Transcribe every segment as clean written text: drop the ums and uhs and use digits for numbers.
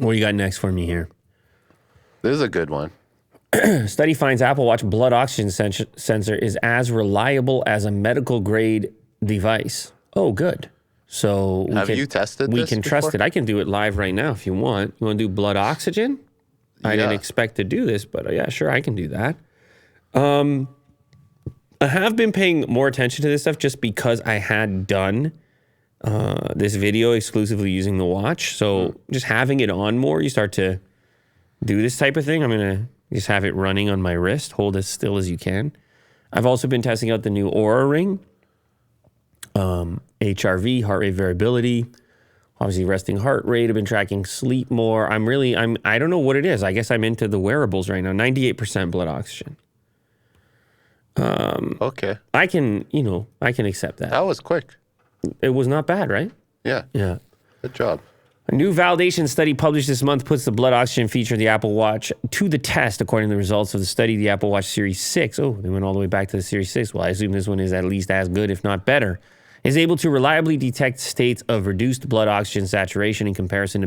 What do you got next for me here? This is a good one. Study finds Apple Watch blood oxygen sensor is as reliable as a medical grade device. Oh, good. So have you tested this? We can trust it. I can do it live right now if you want. You want to do blood oxygen? I didn't expect to do this, but yeah, sure, I can do that. I have been paying more attention to this stuff just because I had done this video exclusively using the watch. So just having it on more, you start to do this type of thing. I'm going to just have it running on my wrist. Hold as still as you can. I've also been testing out the new Oura Ring. HRV, heart rate variability. Obviously resting heart rate. I've been tracking sleep more. I don't know what it is. I guess I'm into the wearables right now. 98% blood oxygen. Okay. I can accept that. That was quick. It was not bad, right? Yeah. Yeah. Good job. A new validation study published this month puts the blood oxygen feature of the Apple Watch to the test. According to the results of the study, the Apple Watch Series 6, they went all the way back to the Series 6. Well, I assume this one is at least as good, if not better, is able to reliably detect states of reduced blood oxygen saturation in comparison to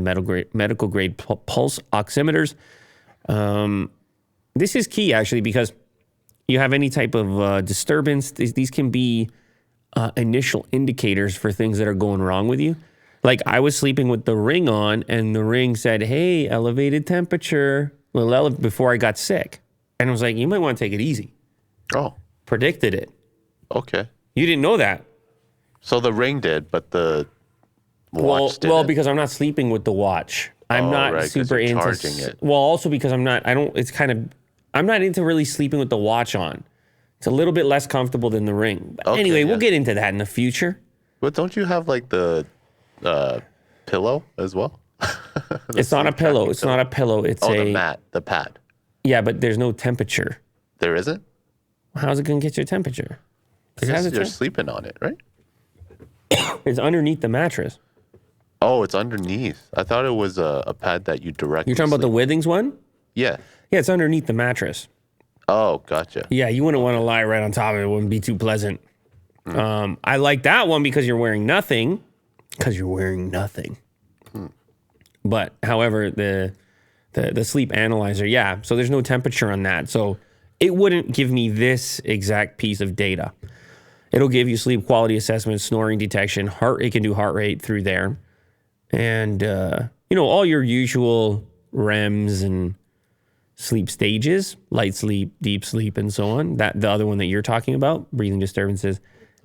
medical grade pulse oximeters. This is key, actually, because you have any type of disturbance. These can be initial indicators for things that are going wrong with you. Like I was sleeping with the ring on and the ring said, hey, elevated temperature, before I got sick. And I was like, you might want to take it easy. Oh. Predicted it. Okay. You didn't know that. So the ring did, but the watch didn't. Well, because I'm not sleeping with the watch. I'm not super into charging it. Well, also because I'm not into really sleeping with the watch on. It's a little bit less comfortable than the ring. But anyway, we'll get into that in the future. But don't you have like the pillow as well? It's not a pillow. It's not a pillow. It's the mat, the pad. Yeah, but there's no temperature. There isn't? How's it going to get your temperature? Because you're sleeping on it, right? It's underneath the mattress. Oh, it's underneath. I thought it was a pad that you directly You're talking about the Withings one? Yeah. Yeah, it's underneath the mattress. Oh, gotcha. Yeah, you wouldn't want to lie right on top of it. It wouldn't be too pleasant. I like that one because you're wearing nothing. But, however, the sleep analyzer, yeah. So there's no temperature on that. So it wouldn't give me this exact piece of data. It'll give you sleep quality assessment, snoring detection, it can do heart rate through there. And, all your usual REMs and sleep stages, light sleep, deep sleep, and so on. That the other one that you're talking about, breathing disturbances.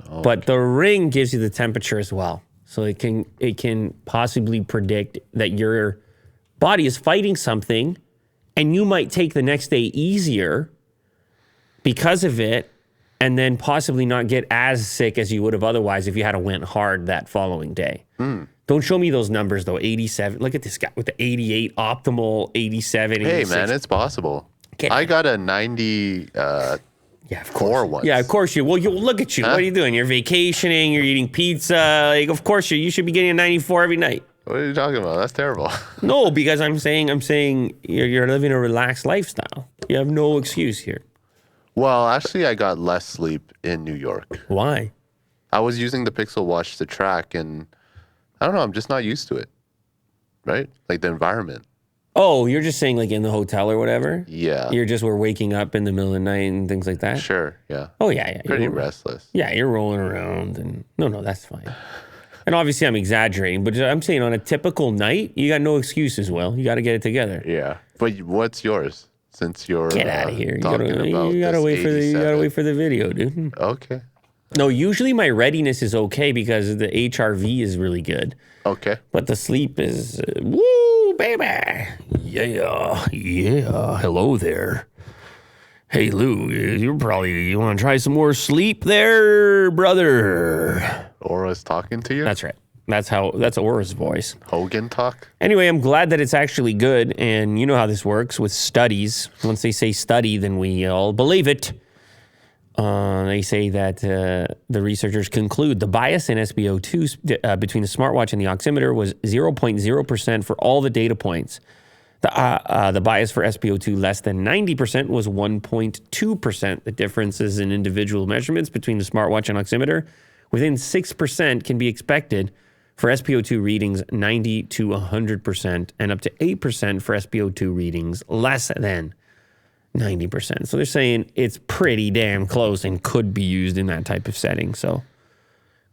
Oh, but the ring gives you the temperature as well. So it can possibly predict that your body is fighting something and you might take the next day easier because of it and then possibly not get as sick as you would have otherwise if you had went hard that following day. Don't show me those numbers, though. 87. Look at this guy with the 88, optimal 87. Hey, man, it's possible. I got a 90 yeah, of course. once. Yeah, of course you. Well, look at you. Huh? What are you doing? You're vacationing. You're eating pizza. Like, of course you should be getting a 94 every night. What are you talking about? That's terrible. No, because I'm saying you're living a relaxed lifestyle. You have no excuse here. Well, actually, I got less sleep in New York. Why? I was using the Pixel Watch to track, and I don't know. I'm just not used to it. Right? Like the environment. Oh, you're just saying like in the hotel or whatever? Yeah. We're waking up in the middle of the night and things like that? Sure, yeah. Oh, yeah. Pretty restless. Yeah, you're rolling around and no, that's fine. And obviously I'm exaggerating, but I'm saying on a typical night, you got no excuses, Will. You got to get it together. Yeah. But what's yours? Since you're get out of here. You gotta wait for the video, dude. Okay. No, usually my readiness is okay because the HRV is really good. Okay. But the sleep is, woo, baby. Yeah. Hello there. Hey, Lou, you want to try some more sleep there, brother? Aura's talking to you? That's right. That's Aura's voice. Hogan talk? Anyway, I'm glad that it's actually good. And you know how this works with studies. Once they say study, then we all believe it. They say that the researchers conclude the bias in SpO2 between the smartwatch and the oximeter was 0.0% for all the data points. The bias for SpO2 less than 90% was 1.2%. The differences in individual measurements between the smartwatch and oximeter within 6% can be expected For SpO2 readings, 90 to 100%, and up to 8% for SpO2 readings less than 90%. So they're saying it's pretty damn close and could be used in that type of setting. So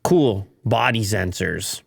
cool body sensors.